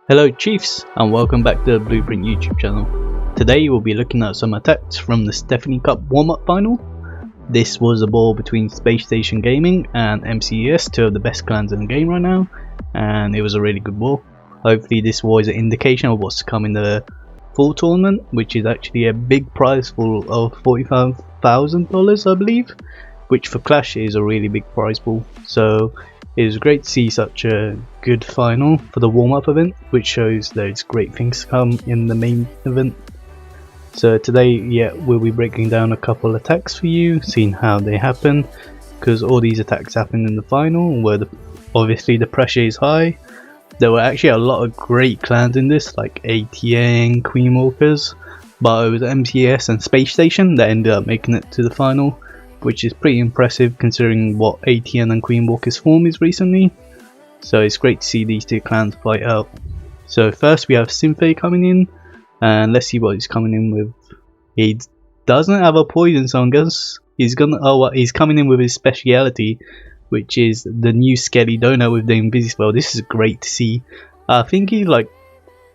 Hello Chiefs, and welcome back to the Blueprint YouTube channel. Today we'll be looking at some attacks from the Stephanie Cup warm-up final. This was a ball between Space Station Gaming and MCES, two of the best clans in the game right now, and it was a really good ball. Hopefully this was an indication of what's to come in the full tournament, which is actually a big prize pool of $45,000 I believe, which for Clash is a really big prize pool. So it was great to see such a good final for the warm-up event, which shows there's great things to come in the main event. So today, we'll be breaking down a couple attacks for you, seeing how they happen, because all these attacks happen in the final, where obviously the pressure is high. There were actually a lot of great clans in this, like ATN, Queen Walkers, but it was MCS and Space Station that ended up making it to the final, which is pretty impressive considering what ATN and Queen Walker's form is recently. So it's great to see these two clans fight out. So first we have Simpy coming in, and let's see what he's coming in with. He doesn't have a poison, so I guess he's coming in with his speciality, which is the new Skelly Donut with the Invisispell. This is great to see. I think he's like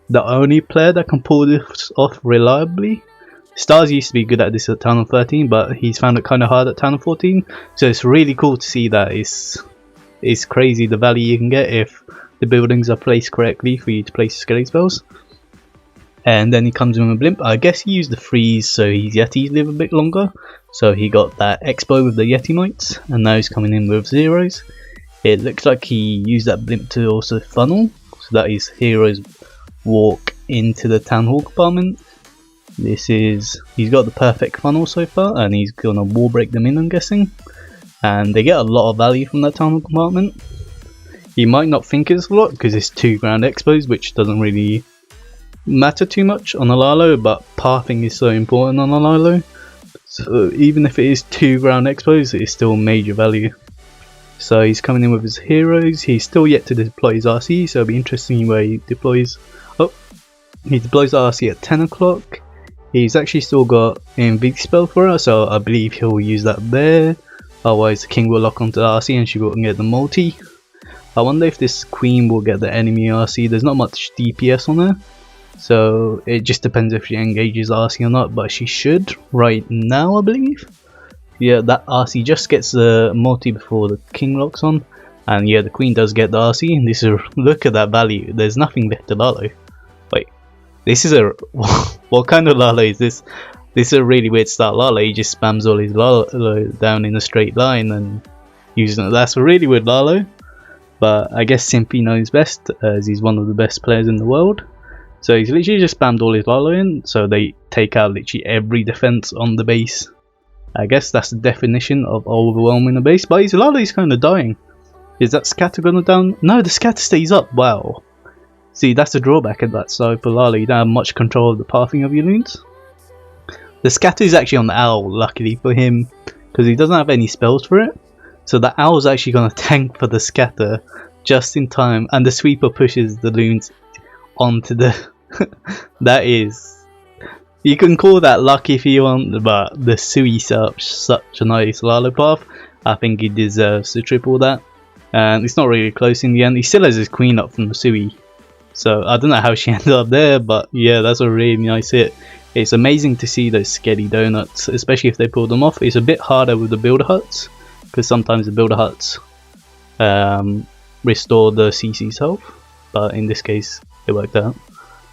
the only player that can pull this off reliably. Stars used to be good at this at Town of 13, but he's found it kind of hard at Town of 14. So it's really cool to see that. It's crazy the value you can get if the buildings are placed correctly for you to place Skelly spells. And then he comes in with a blimp. I guess he used the freeze so his Yetis live a bit longer. So he got that expo with the Yeti mites, and now he's coming in with zeros. It looks like he used that blimp to also funnel, so that his heroes walk into the Town Hall compartment. He's got the perfect funnel so far, and he's gonna wall break them in, I'm guessing, and they get a lot of value from that tunnel compartment. You might not think it's a lot because it's 2 ground expos, which doesn't really matter too much on a Lalo, but pathing is so important on a Lalo, so even if it is 2 ground expos, it is still major value. So he's coming in with his heroes. He's still yet to deploy his RC, so it'll be interesting where he deploys. He deploys the RC at 10 o'clock. He's actually still got an Invisispell for her, so I believe he'll use that there. Otherwise the king will lock onto the RC and she will get the multi. I wonder if this queen will get the enemy RC. There's not much DPS on her, so it just depends if she engages RC or not, but she should right now I believe. Yeah, that RC just gets the multi before the king locks on, and yeah, the queen does get the RC, and look at that value. There's nothing left to Lalo. This is what kind of Lalo is this? This is a really weird start Lalo. He just spams all his Lalo down in a straight line and using it. That's a really weird Lalo, but I guess Simpy knows best, as he's one of the best players in the world. So he's literally just spammed all his Lalo in, so they take out literally every defense on the base. I guess that's the definition of overwhelming the base, but his Lalo is kind of dying. Is that scatter gonna down? No, the scatter stays up. Wow. See, that's the drawback of that side for Lalo. You don't have much control of the pathing of your loons. The scatter is actually on the owl, luckily for him, because he doesn't have any spells for it. So the owl's actually going to tank for the scatter just in time, and the sweeper pushes the loons onto the... That is... You can call that lucky if you want, but the Sui such a nice Lalo path. I think he deserves to triple that. And it's not really close in the end. He still has his queen up from the Sui. So I don't know how she ended up there, but yeah, that's a really nice hit. It's amazing to see those Skelly Donuts, especially if they pull them off. It's a bit harder with the builder huts, because sometimes the builder huts restore the CC's health, but in this case it worked out.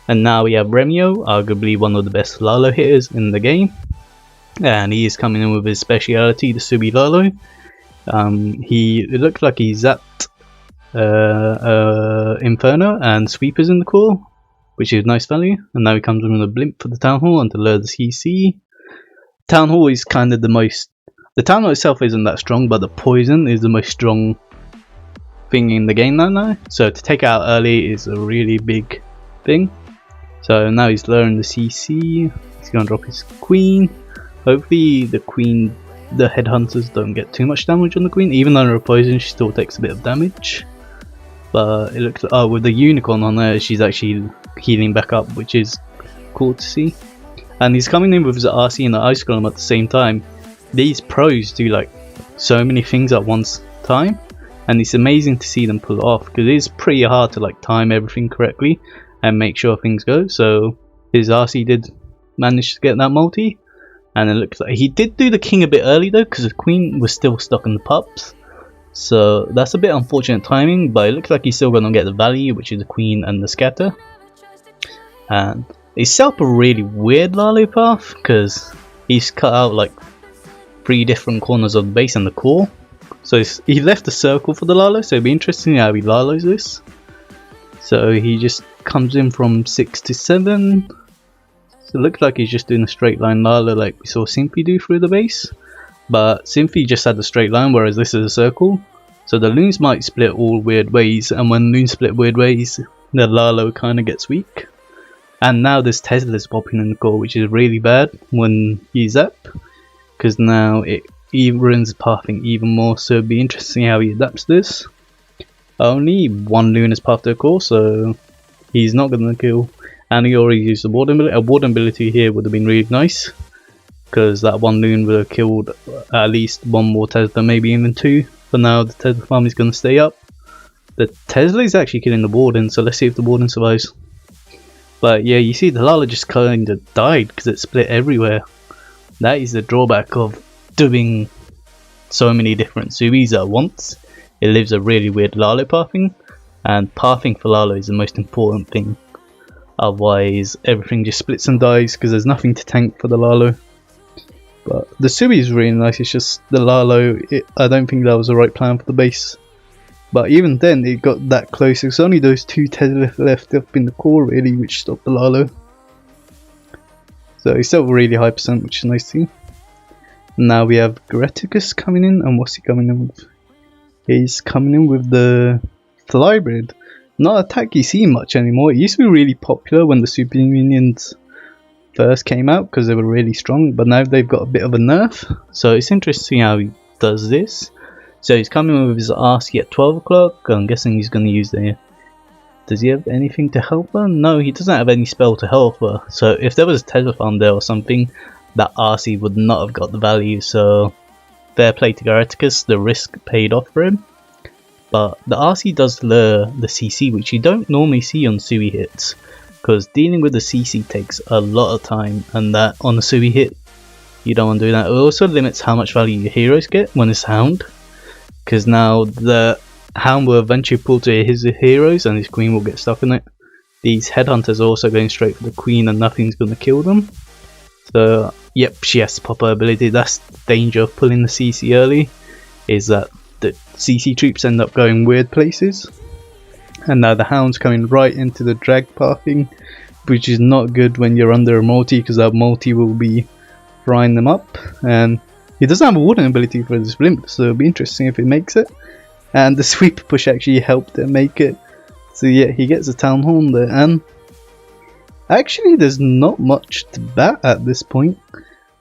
And now we have Remo, arguably one of the best Lalo hitters in the game, and he is coming in with his speciality, the sui-lalo. It looks like he's at Inferno and Sweepers in the core, which is nice value. And now he comes in with a blimp for the Town Hall and to lure the CC. Town Hall is kind of the most... The Town Hall itself isn't that strong, but the poison is the most strong thing in the game now. So to take it out early is a really big thing. So now he's luring the CC. He's going to drop his queen. Hopefully the headhunters don't get too much damage on the queen. Even though her poison, she still takes a bit of damage. But it looks like, with the unicorn on there, she's actually healing back up, which is cool to see. And he's coming in with his RC and the Ice Golem at the same time. These pros do like so many things at one time, and it's amazing to see them pull it off, because it is pretty hard to like time everything correctly. and make sure things go. So his RC did manage to get that multi, and it looks like he did do the king a bit early though, because the queen was still stuck in the pups. So that's a bit unfortunate timing, but it looks like he's still going to get the value, which is the queen and the scatter. And he's set up a really weird Lalo path, because he's cut out like 3 different corners of the base and the core. So he left a circle for the Lalo, so it'll be interesting how he Lalos this. So he just comes in from 6 to 7. So it looks like he's just doing a straight line Lalo like we saw Simpy do through the base. But Simpy just had a straight line, whereas this is a circle. So the loons might split all weird ways, and when loons split weird ways, the Lalo kind of gets weak. And now there's Teslas popping in the core, which is really bad when he's up, because now it ruins pathing even more. So it'll be interesting how he adapts this. Only 1 loon is path to the core, so he's not going to kill. And he already used the warden ability. A warden ability here would have been really nice, because that 1 loon would have killed at least 1 more Tesla, maybe even 2. But now the Tesla farm is going to stay up. The Tesla is actually killing the warden, so let's see if the warden survives. But yeah, you see the Lalo just kind of died because it split everywhere. That is the drawback of doing so many different subis at once. It leaves a really weird Lalo pathing, and pathing for Lalo is the most important thing. Otherwise everything just splits and dies because there's nothing to tank for the Lalo. But the Subi is really nice, it's just the Lalo, I don't think that was the right plan for the base. But even then it got that close. There's only those 2 Tesla left up in the core really, which stopped the Lalo. So he's still really high percent, which is nice to see. Now we have Greticus coming in, and what's he coming in with? He's coming in with the Flybrid. Not a tag you see much anymore. It used to be really popular when the Super Minions first came out because they were really strong, but now they've got a bit of a nerf. So it's interesting how he does this. So he's coming in with his RC at 12 o'clock. I'm guessing he's going to use the... Does he have anything to help her? No, he doesn't have any spell to help her. So if there was a Tesla farm there or something, that RC would not have got the value. So fair play to Greticus, the risk paid off for him. But the RC does lure the CC, which you don't normally see on Sui hits, because dealing with the CC takes a lot of time, and that on the Sui hit you don't want to do that. It also limits how much value your heroes get when it's Hound, because now the Hound will eventually pull to his heroes and his queen will get stuck in it. These headhunters are also going straight for the queen and nothing's going to kill them. So yep, she has to pop her ability. That's the danger of pulling the CC early, is that the CC troops end up going weird places. And now the Hound's coming right into the drag pathing, which is not good when you're under a multi, because that multi will be frying them up. And he doesn't have a warden ability for this blimp, so it'll be interesting if it makes it. And the sweep push actually helped him make it. So yeah, he gets a town horn there. And actually there's not much to bat at this point.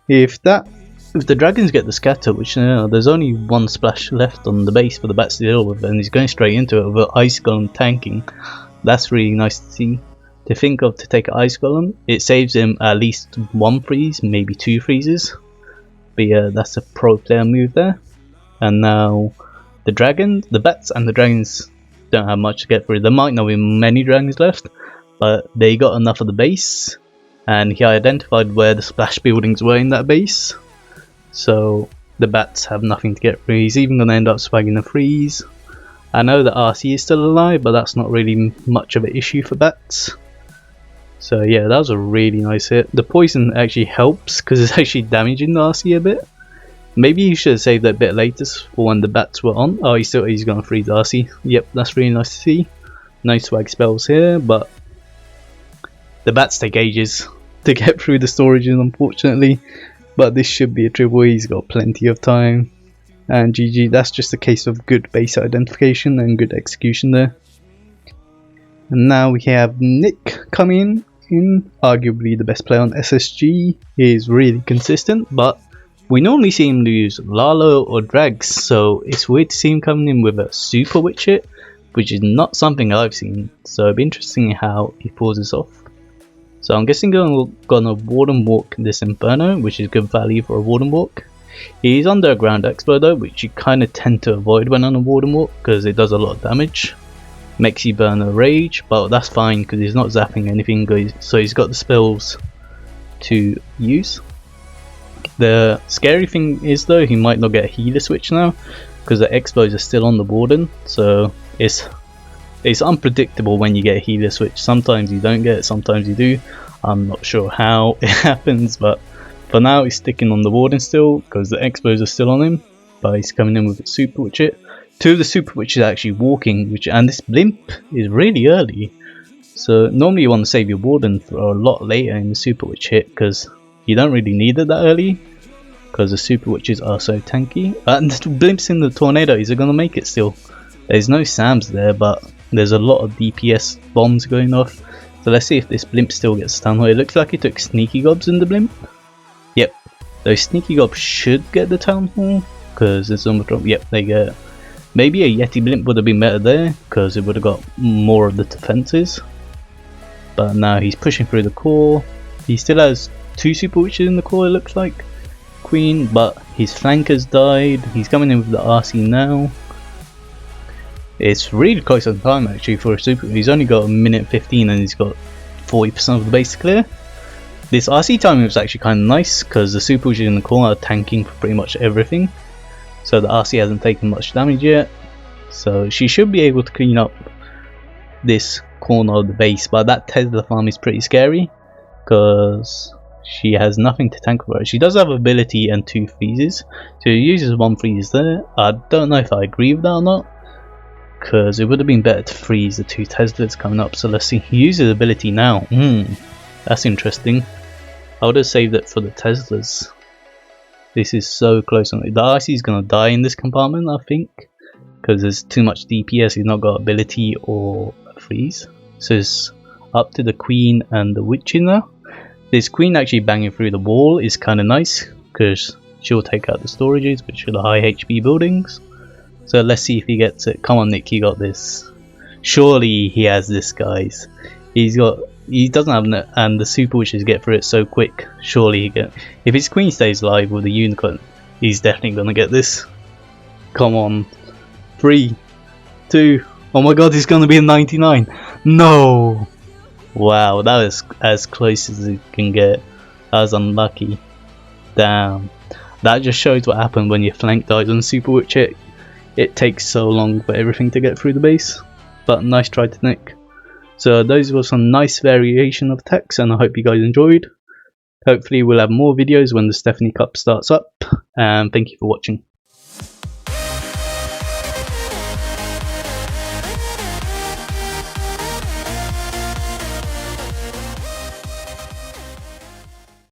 If the dragons get the scatter, which there's only 1 splash left on the base for the bats to deal with, and he's going straight into it with an ice golem tanking. That's really nice to see. To think of to take an ice golem, it saves him at least 1 freeze, maybe 2 freezes. But yeah, that's a pro player move there. And now the bats and the dragons don't have much to get through. There might not be many dragons left, but they got enough of the base, and he identified where the splash buildings were in that base. So the bats have nothing to get through. He's even going to end up swagging a freeze. I know that RC is still alive, but that's not really much of an issue for bats. So yeah, that was a really nice hit. The poison actually helps because it's actually damaging the RC a bit. Maybe you should have saved that bit later for when the bats were on. Oh, he's going to freeze the RC. Yep, that's really nice to see. No swag spells here, but the bats take ages to get through the storages, unfortunately. But this should be a triple. He's got plenty of time. And GG, that's just a case of good base identification and good execution there. And now we have Nick coming in, arguably the best player on SSG. He is really consistent, but we normally see him use Lalo or Drags, so it's weird to see him coming in with a super witch hit, which is not something I've seen. So it'll be interesting how he pulls this off. So I'm guessing gonna Warden Walk this Inferno, which is good value for a Warden Walk. He's under a Ground Exploder, which you kind of tend to avoid when on a Warden Walk because it does a lot of damage. Makes you burn a rage, but that's fine because he's not zapping anything, so he's got the spells to use. The scary thing is though, he might not get a healer switch now because the expos are still on the warden, so it's unpredictable when you get a healer switch. Sometimes you don't get it, sometimes you do. I'm not sure how it happens, but for now he's sticking on the warden still because the expos are still on him, but he's coming in with a super witch hit. Two of the super witches are actually walking, and this blimp is really early. So normally you want to save your warden for a lot later in the super witch hit because you don't really need it that early because the super witches are so tanky. And the blimps in the tornadoes are going to make it still. There's no SAMs there, but there's a lot of DPS bombs going off. So let's see if this blimp still gets stunned. It looks like it took sneaky gobs in the blimp. Yep, those sneaky gobs should get the town hall because it's on the drop. Yep, they get it. Maybe a Yeti blimp would have been better there because it would have got more of the defenses. But now he's pushing through the core. He still has 2 super witches in the core, it looks like. Queen, but his flank has died. He's coming in with the RC now. It's really close on time actually for a super. He's only got a minute 15 and he's got 40% of the base to clear. This RC timing was actually kind of nice because the super witches in the core are tanking for pretty much everything. So the RC hasn't taken much damage yet, so she should be able to clean up this corner of the base. But that Tesla farm is pretty scary because she has nothing to tank for her. She does have ability and 2 freezes, so she uses 1 freeze there. I don't know if I agree with that or not because it would have been better to freeze the 2 Teslas coming up. So let's see, he uses ability now. That's interesting. I would have saved it for the Teslas. This is so close on it. The RC is going to die in this compartment, I think, because there's too much DPS. He's not got ability or a freeze. So it's up to the queen and the witch in there. This queen actually banging through the wall is kind of nice because she'll take out the storages, which are the high HP buildings. So let's see if he gets it. Come on, Nick, you got this. Surely he has this, guys. He doesn't have it, and the super witches get through it so quick. Surely he get. If his queen stays alive with the unicorn, he's definitely gonna get this. Come on, 3, 2. Oh my god, he's gonna be a 99. No. Wow, that is as close as it can get. That was unlucky. Damn. That just shows what happened when your flank dies on super witch hit. It takes so long for everything to get through the base. But nice try to Nick. So those were some nice variation of attacks, and I hope you guys enjoyed. Hopefully we'll have more videos when the Stephanie Cup starts up, and thank you for watching.